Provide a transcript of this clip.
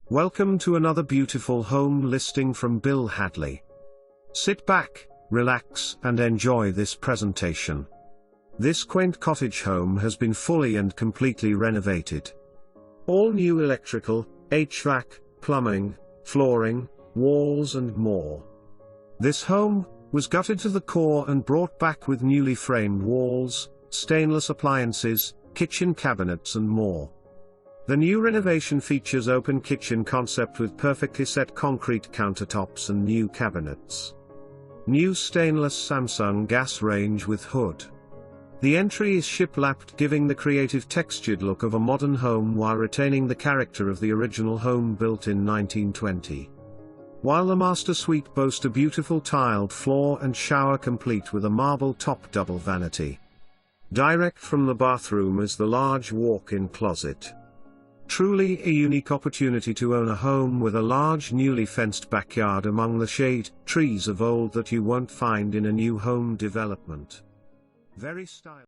Welcome to another beautiful home listing from Bill Hadley. Sit back, relax, and enjoy this presentation. This quaint cottage home has been fully and completely renovated. All new electrical, HVAC, plumbing, flooring, walls and more. This home was gutted to the core and brought back with newly framed walls, stainless appliances, kitchen cabinets and more. The new renovation features open kitchen concept with perfectly set concrete countertops and new cabinets. New stainless Samsung gas range with hood. The entry is shiplapped, giving the creative textured look of a modern home while retaining the character of the original home built in 1920. While the master suite boasts a beautiful tiled floor and shower complete with a marble top double vanity. Direct from the bathroom is the large walk-in closet. Truly a unique opportunity to own a home with a large newly fenced backyard among the shade trees of old that you won't find in a new home development. Very stylish.